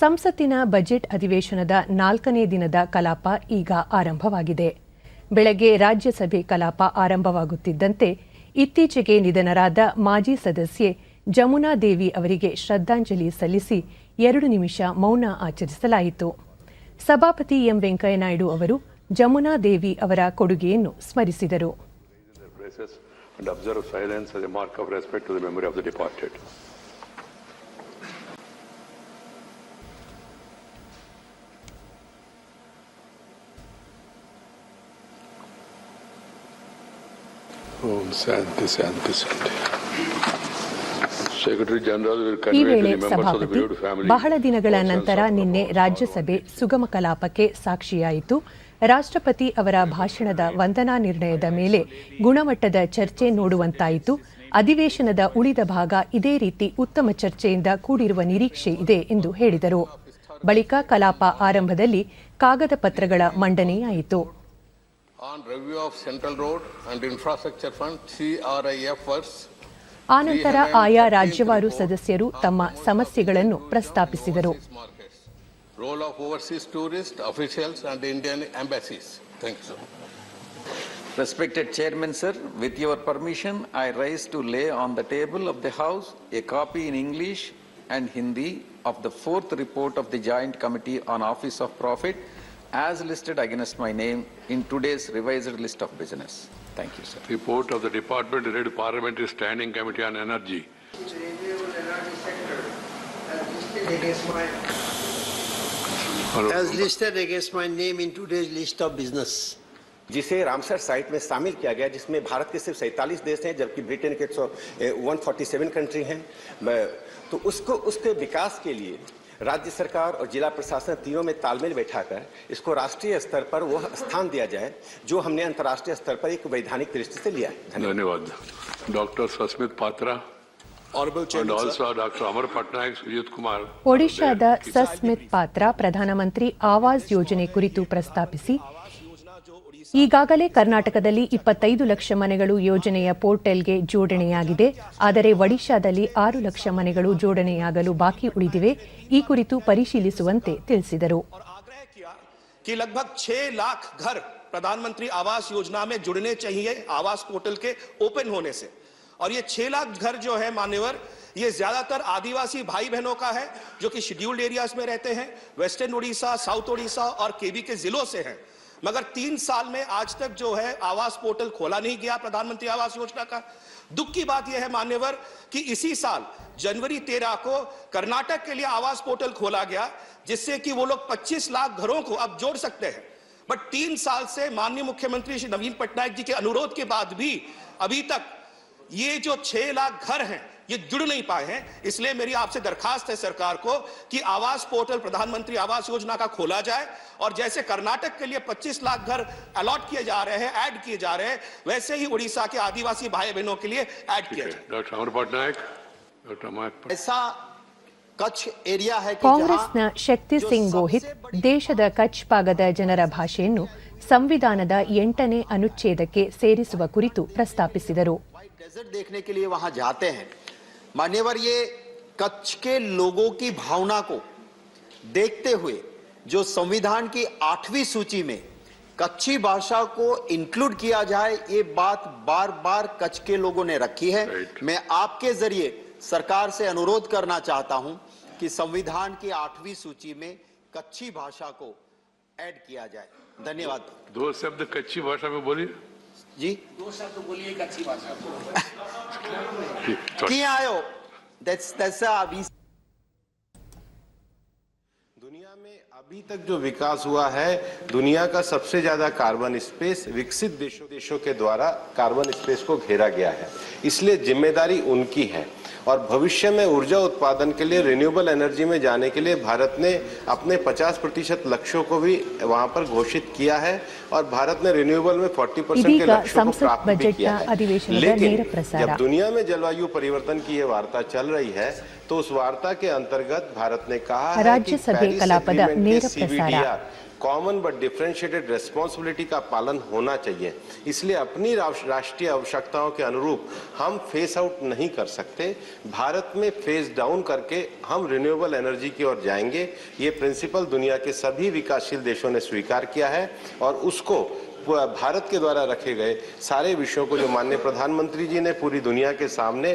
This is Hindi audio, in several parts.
ಸಂಸತ್ತಿನ ಬಜೆಟ್ ಅಧಿವೇಶನದ 4ನೇ ದಿನದ ಕಲಾಪ ಈಗ ಆರಂಭವಾಗಿದೆ. ಬೆಳಗ್ಗೆ ರಾಜ್ಯಸಭೆ ಕಲಾಪ ಆರಂಭವಾಗುತ್ತಿದ್ದಂತೆ ಇತ್ತೀಚೆಗೆ ನಿಧನರಾದ ಮಾಜಿ ಸದಸ್ಯೆ ಜಮುನಾ ದೇವಿ ಅವರಿಗೆ ಶ್ರದ್ಧಾಂಜಲಿ ಸಲ್ಲಿಸಿ 2 ನಿಮಿಷ ಮೌನ ಆಚರಿಸಲಾಯಿತು. ಸಭಾಪತಿ ಎಂ ವೆಂಕಯ್ಯನಾಯ್ಡು ಅವರು ಜಮುನಾ ದೇವಿ ಅವರ ಕೊಡುಗೆಯನ್ನು ಸ್ಮರಿಸಿದರು. ಈ ವೇಳೆ ಸಭಾಪತಿ ಬಹಳ ದಿನಗಳ ನಂತರ ನಿನ್ನೆ ರಾಜ್ಯಸಭೆ ಸುಗಮ ಕಲಾಪಕ್ಕೆ ಸಾಕ್ಷಿಯಾಯಿತು. ರಾಷ್ಟ್ರಪತಿ ಅವರ ಭಾಷಣದ ವಂದನಾ ನಿರ್ಣಯದ ಮೇಲೆ ಗುಣಮಟ್ಟದ ಚರ್ಚೆ ನೋಡುವಂತಾಯಿತು. ಅಧಿವೇಶನದ ಉಳಿದ ಭಾಗ ಇದೇ ರೀತಿ ಉತ್ತಮ ಚರ್ಚೆಯಿಂದ ಕೂಡಿರುವ ನಿರೀಕ್ಷೆ ಇದೆ ಎಂದು ಹೇಳಿದರು. ಬಳಿಕ ಕಲಾಪ ಆರಂಭದಲ್ಲಿ ಕಾಗದ ಪತ್ರಗಳ ಮಂಡನೆಯಾಯಿತು. ಆನಂತರ ಆಯಾ ರಾಜ್ಯವಾರು ಸದಸ್ಯರು ತಮ್ಮ ಸಮಸ್ಯೆಗಳನ್ನು ಪ್ರಸ್ತಾಪಿಸಿದರು. Role of overseas tourists, officials and Indian embassies. Thank you, sir. Respected Chairman, sir, with your permission, I rise to lay on the table of the House a copy in English and Hindi of the 4th report of the Joint Committee on Office of Profit as listed against my name in today's revised list of business. Thank you, sir. Report of the Department related to Parliamentary Standing Committee on Energy. As listed against my name in today's list of business. जिसे रामसर साइट में शामिल किया गया, जिसमें भारत के सिर्फ 47 देश हैं जबकि ब्रिटेन के 147 कंट्री हैं, तो उसके विकास के लिए राज्य सरकार और जिला प्रशासन तीनों में तालमेल बैठाकर इसको राष्ट्रीय स्तर पर वह स्थान दिया जाए जो हमने अंतर्राष्ट्रीय स्तर पर एक वैधानिक दृष्टि से लिया है. धन्यवाद. डॉक्टर सस्मित पात्रा. ಒಡಿಶಾದ ಸಸ್ಮಿತ್ ಪಾತ್ರ ಪ್ರಧಾನಮಂತ್ರಿ ಆವಾಸ್ ಯೋಜನೆ ಕುರಿತು ಪ್ರಸ್ತಾಪಿಸಿ, ಈಗಾಗಲೇ ಕರ್ನಾಟಕದಲ್ಲಿ 25 ಲಕ್ಷ ಮನೆಗಳು ಯೋಜನೆಯ ಪೋರ್ಟಲ್ಗೆ ಜೋಡಣೆಯಾಗಿದೆ. ಆದರೆ ಒಡಿಶಾದಲ್ಲಿ 6 ಲಕ್ಷ ಮನೆಗಳು ಜೋಡಣೆಯಾಗಲು ಬಾಕಿ ಉಳಿದಿವೆ. ಈ ಕುರಿತು ಪರಿಶೀಲಿಸುವಂತೆ ತಿಳಿಸಿದರು. लगभग 6 लाख घर प्रधानमंत्री आवास योजना में जुड़ने चाहिए आवास पोर्टल के ओपन होने से. और ये 6 लाख घर जो है मान्यवर, ये ज्यादातर आदिवासी भाई बहनों का है जो कि शेड्यूल्ड एरियाज में रहते हैं, वेस्टर्न उड़ीसा, साउथ उड़ीसा और केबी के जिलों से हैं. मगर 3 साल में आज तक जो है आवास पोर्टल खोला नहीं गया प्रधानमंत्री आवास योजना का. दुख की बात यह है मान्यवर कि इसी साल जनवरी 13 को कर्नाटक के लिए आवास पोर्टल खोला गया जिससे कि वो लोग 25 लाख घरों को अब जोड़ सकते हैं. बट 3 साल से माननीय मुख्यमंत्री श्री नवीन पटनायक जी के अनुरोध के बाद भी अभी तक ये जो 6 लाख घर हैं ये जुड़ नहीं पाए हैं. इसलिए मेरी आपसे दरखास्त है सरकार को कि आवास पोर्टल प्रधानमंत्री आवास योजना का खोला जाए और जैसे कर्नाटक के लिए 25 लाख घर अलॉट किए जा रहे हैं, ऐड किए जा रहे हैं, वैसे ही उड़ीसा के आदिवासी भाई बहनों के लिए ऐड किया जाए. डॉक्टर अमर पटनायक. ऐसा ಕಚ್ ಏರಿಯಾ है ಕಾಂಗ್ರೆಸ್ನ ಶಕ್ತಿ ಸಿಂಗ್ ಗೋಹಿತ್ ದೇಶದ ಕಚ್ ಭಾಗದ ಜನರ ಭಾಷೆಯನ್ನು ಸಂವಿಧಾನದ 8ನೇ ಅನುಚ್ಛೇದಕ್ಕೆ ಸೇರಿಸುವ ಕುರಿತು ಪ್ರಸ್ತಾಪಿಸಿದರು. डेजर्ट देखने के लिए वहां जाते हैं मान्यवर, ये कच्छ के लोगों की भावना को देखते हुए जो संविधान की 8वीं सूची में कच्छी भाषा को इंक्लूड किया जाए, ये बात बार बार कच्छ के लोगों ने रखी है. मैं आपके जरिए सरकार से अनुरोध करना चाहता हूं कि संविधान की 8वीं सूची में कच्छी भाषा को ऐड किया जाए. धन्यवाद. 2 शब्द कच्ची भाषा में बोलिए जी. 2 शब्द बोलिए कच्ची भाषा. किया आयो that's दुनिया में अभी तक जो विकास हुआ है, दुनिया का सबसे ज्यादा कार्बन स्पेस विकसित देशों के द्वारा कार्बन स्पेस को घेरा गया है. इसलिए जिम्मेदारी उनकी है और भविष्य में ऊर्जा उत्पादन के लिए रिन्यूएबल एनर्जी में जाने के लिए भारत ने अपने 50% लक्ष्यों को भी वहां पर घोषित किया है और भारत ने रिन्यूएबल में 40% के लक्ष्यों को प्राप्त भी किया है. लेकिन जब दुनिया में जलवायु परिवर्तन की ये वार्ता चल रही है तो उस वार्ता के अंतर्गत भारत ने कहा है कि राज्यसभೆ पेरिस ಕಲಾಪದ एग्रीमेंट ನೇರ के ಪ್ರಸಾರ CBDR common but differentiated responsibility का पालन होना चाहिए। इसलिए अपनी राष्ट्रीय आवश्यकताओं के अनुरूप हम फेस आउट नहीं कर सकते। भारत में फेस डाउन करके हम रिन्यूएबल एनर्जी की ओर जाएंगे। ये प्रिंसिपल दुनिया के सभी विकासशील देशों ने स्वीकार किया है और उसको भारत के द्वारा रखे गए सारे विषयों को जो माननीय प्रधानमंत्री जी ने पूरी दुनिया के सामने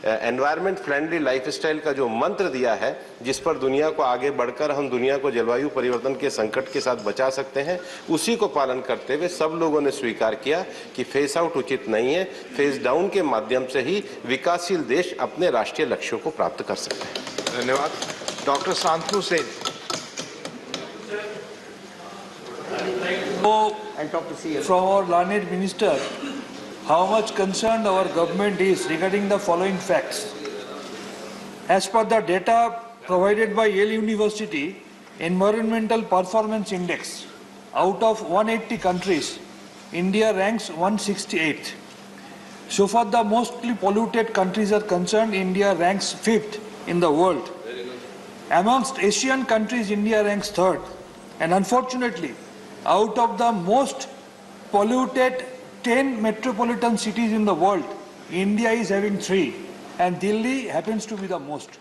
एनवायरमेंट फ्रेंडली लाइफस्टाइल का जो मंत्र दिया है, जिस पर दुनिया को आगे बढ़कर हम दुनिया को जलवायु परिवर्तन के संकट के साथ बचा सकते हैं, उसी को पालन करते हुए सब लोगों ने स्वीकार किया कि फेस आउट उचित नहीं है। फेस डाउन के माध्यम से ही विकासशील देश अपने राष्ट्रीय लक्ष्यों को प्राप्त कर सकते हैं। धन्यवाद। Doctor Shantanu Sen. From our learned minister, how much concerned our government is regarding the following facts. As per the data provided by Yale University Environmental Performance Index, out of 180 countries, India ranks 168th. So far the mostly polluted countries are concerned, India ranks 5th in the world. Amongst Asian countries, India ranks 3rd. And unfortunately, out of the most polluted 10 metropolitan cities in the world, India is having 3, and Delhi happens to be the most.